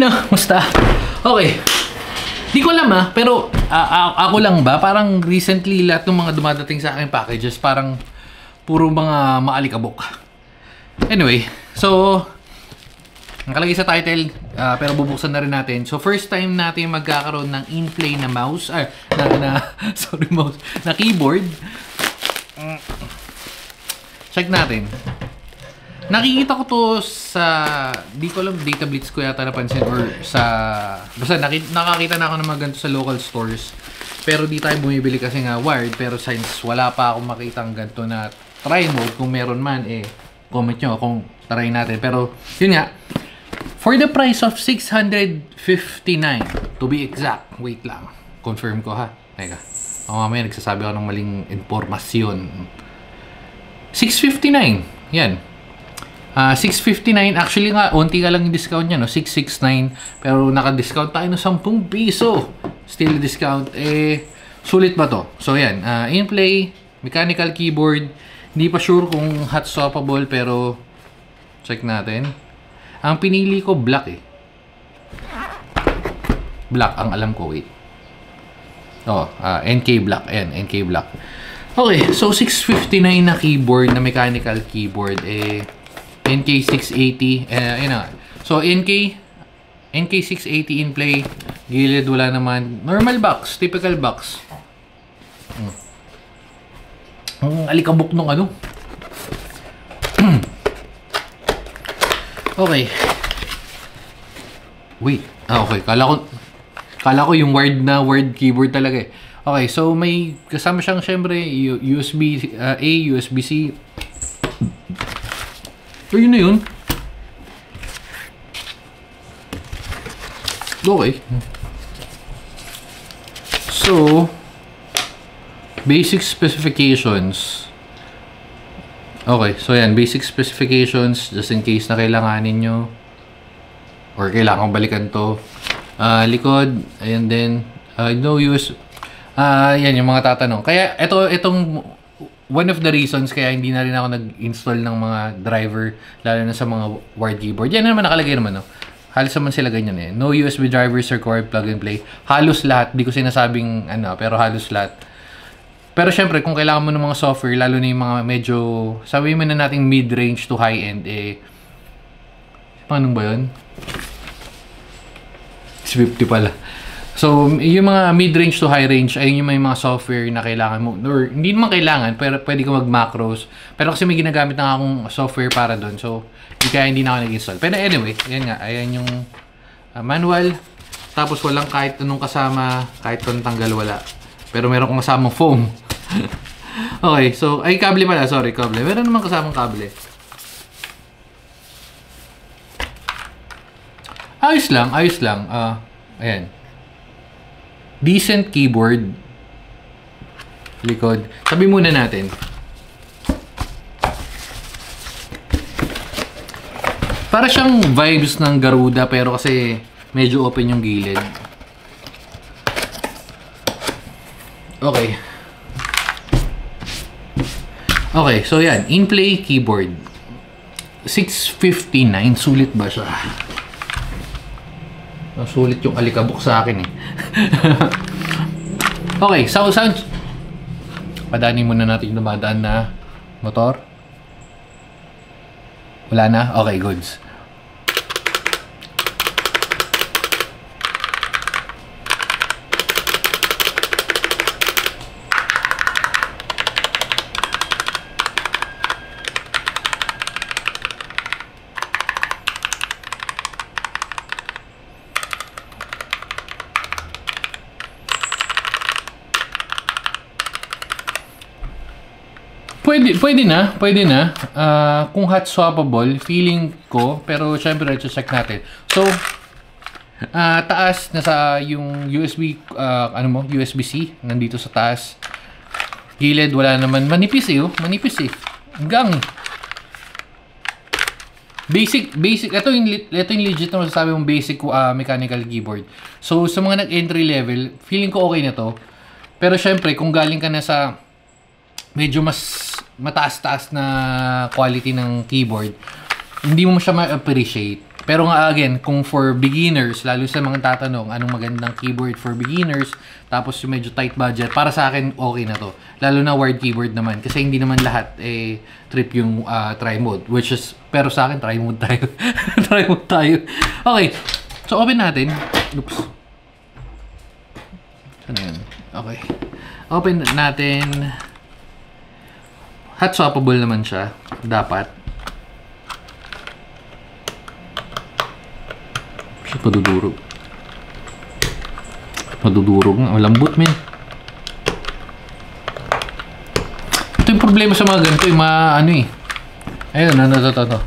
Musta? Okay. Di ko alam pero ako lang ba? Parang recently lahat ng mga dumadating sa akin packages parang puro mga maalikabok. Anyway, so nakalagay sa title pero bubuksan na rin natin. So first time natin magkakaroon ng in-play na mouse, sorry mouse, na keyboard. Check natin. Nakikita ko to sa, di ko alam, Data Blitz ko yata napansin or sa, basta nakakita na ako ng mga ganito sa local stores. Pero di tayo bumibili kasi nga wired, pero since wala pa akong makita ang ganito na try mode, kung meron man comment nyo kung try natin. Pero yun nga, for the price of 659 to be exact, wait lang, confirm ko ha. Teka, mamaya nagsasabi ako ng maling informasyon. 659, yan. 659, actually nga, unti ka lang yung discount niya, no? 669, pero naka-discount tayo ng 10 piso. Still discount, sulit ba to? So yan, in-play, mechanical keyboard, hindi pa sure kung hot swappable, pero check natin. Ang pinili ko, black Black, ang alam ko, wait. NK black, ayan, NK black. Okay, so 659 na keyboard, na mechanical keyboard, NK680, yun na. So, NK680 in play. Gilid, wala naman. Normal box, typical box. Ang alikabok nung ano. Okay. Wait. Okay. Kala ko yung wired keyboard talaga eh. Okay, so may kasama siyang syempre USB A, USB C. So, yun na yun. Okay. So, basic specifications. Okay, so yan. Basic specifications just in case na kailanganin nyo. Or kailangan balikan to. Likod. Ayan din. No use. Yan yung mga tatanong. Kaya, itong one of the reasons kaya hindi na rin ako nag-install ng mga driver, lalo na sa mga wired keyboard. Yan naman nakalagay naman, no? Halos naman sila ganyan eh. No USB drivers required, plug and play. Halos lahat. Di ko sinasabing pero halos lahat. Pero syempre, kung kailangan mo ng mga software, lalo na yung mga medyo, sabihin mo na nating mid-range to high-end, paano ba yun? 50 pala. So, yung mga mid-range to high-range, ayun yung may mga software na kailangan mo. Or, hindi naman kailangan, pero pwede ka mag-macros. Pero kasi may ginagamit na akong software para doon. So, kaya hindi na ako nag-install. Pero anyway, ayan nga. Ayan yung manual. Tapos, walang kahit anong kasama, kahit anong tanggal, wala. Pero meron kong kasamang foam. Okay, so, ay, kable pala. Sorry, kable. Meron naman kasamang kable. Ayos lang, ayos lang. Ayan. Decent keyboard. Likod. Tabi muna natin. Para siyang vibes ng Garuda pero kasi medyo open yung gilid. Okay. Okay, so yan. In-play keyboard. 659. Sulit ba siya? Sulit yung alikabok sa akin eh. Okay, sound. Padanin muna natin yung dumadaan na motor. Wala na? Okay, goods. Pwede na. Kung hot swappable, feeling ko, pero syempre check natin. So, taas nasa yung USB, USB-C nandito sa taas. Gilid wala naman, manipis eh. Hanggang basic. Ito yung legit na masasabi mong basic mechanical keyboard. So, sa mga nag-entry level, feeling ko okay na to. Pero syempre, kung galing ka na sa medyo mas mataas-taas na quality ng keyboard, hindi mo siya ma-appreciate. Pero nga again, kung for beginners, lalo sa mga tatanong, anong magandang keyboard for beginners, tapos yung medyo tight budget, para sa akin, okay na to. Lalo na wired keyboard naman. Kasi hindi naman lahat trip yung tri-mode. Which is, pero sa akin, tri-mode tayo. Tri-mode tayo. Okay. So, open natin. Oops. Ano yun? Okay. Open natin. Hot swappable naman siya. Dapat. Siya padudurog. Madudurog nga. Malambot, men. Ito yung problema sa mga ganito. Yung ano eh. Ayun, ito.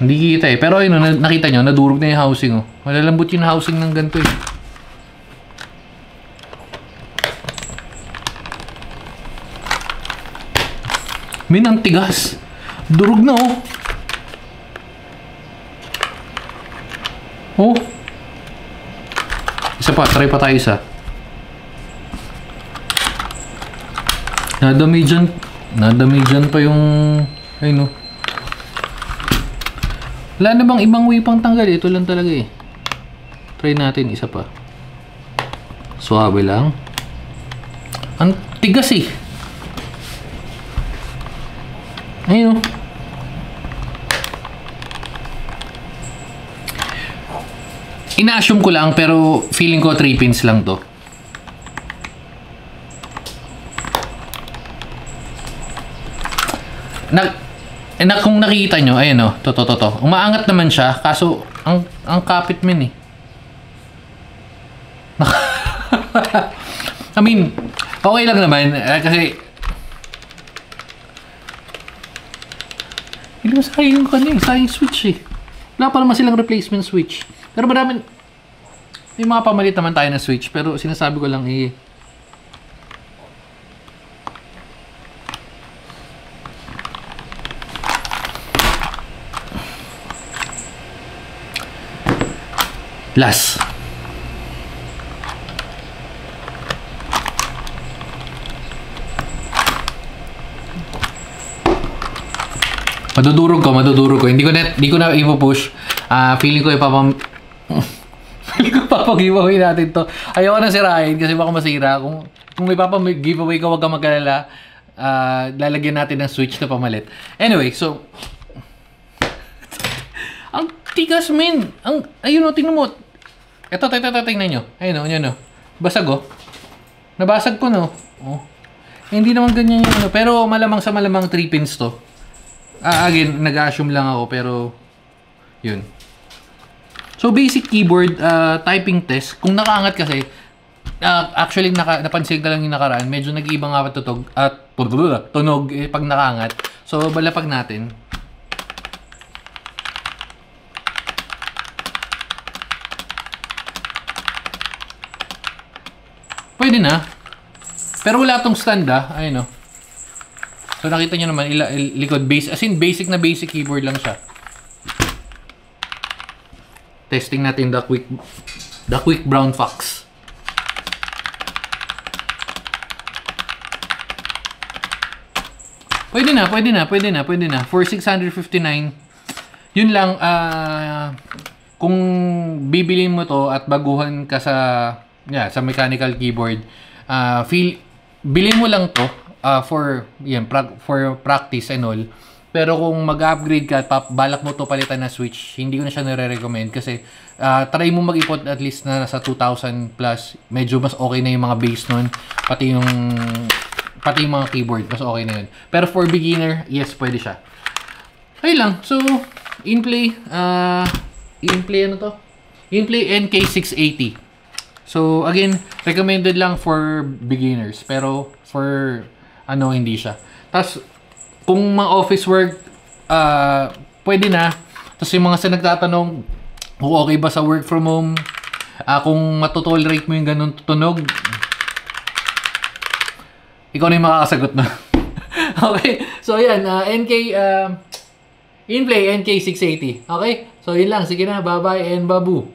Hindi kita eh. Pero ayun, nakita nyo, nadurog na yung housing. Oh. Malalambot yung housing ng ganito eh. Min, ang tigas. Durog na oh. Oh. Isa pa, try pa tayo isa. Nadamijan pa yung ayun oh. Wala na bang ibang way pang tanggal? Ito lang talaga eh. Try natin isa pa. Suwabe lang. Ang tigas eh. Ayun oh. Ina-assume ko lang pero feeling ko 3 pins lang to. Kung nakikita nyo, ayun o, to. Umaangat naman siya, kaso ang kapit min eh. I mean, okay lang naman, kasi hindi mo sayang sayang switch eh. Wala pa naman silang replacement switch. Pero marami, may mga pamalit naman tayo ng switch, pero sinasabi ko lang eh, last. Madudurog ko. Hindi ko na ipo-push. Feeling ko ipapag-giveaway natin to. Ayoko na sirahin kasi baka masira. Kung may giveaway ka, wag kang mag-alala. Lalagyan natin ng switch na pamalit. Anyway, so ang tigas, men. Ayun o, tingnan mo. Ito, tingnan nyo. Ayun o, yan o. Basag o. Nabasag ko no. Oh. Hindi naman ganyan yung ano. Pero malamang 3 pins to. Again, nag-assume lang ako pero yun. So basic keyboard typing test. Kung nakaangat kasi actually napansin ko lang yung nakaraan. Medyo nag-iiba nga tunog pag nakaangat. So balapag natin. Pwede na. Pero wala tong stand ayun o. So nakita nyo naman, likod base, as in basic keyboard lang siya. Testing natin the quick brown fox. Pwede na. For 659, yun lang, kung bibilin mo to at baguhan ka sa mechanical keyboard, bilhin mo lang to for practice and all. Pero kung mag-upgrade ka at balak mo to palitan na switch, hindi ko na siya nire-recommend kasi try mo mag-ipot at least na nasa 2,000 plus. Medyo mas okay na yung mga bass nun, pati yung mga keyboard, mas okay na yun. Pero for beginner, yes, pwede siya. Ayun lang. So, in-play NK680. So, again, recommended lang for beginners. Pero, for, hindi siya. Tapos, kung mga office work, pwede na. Tapos, yung mga sa nagtatanong, kung okay ba sa work from home, kung matotolerate mo yung ganun tunog, ikaw na yung makakasagot na. Okay? So, ayan, in-play NK680. Okay? So, yun lang. Sige na. Bye-bye and babu.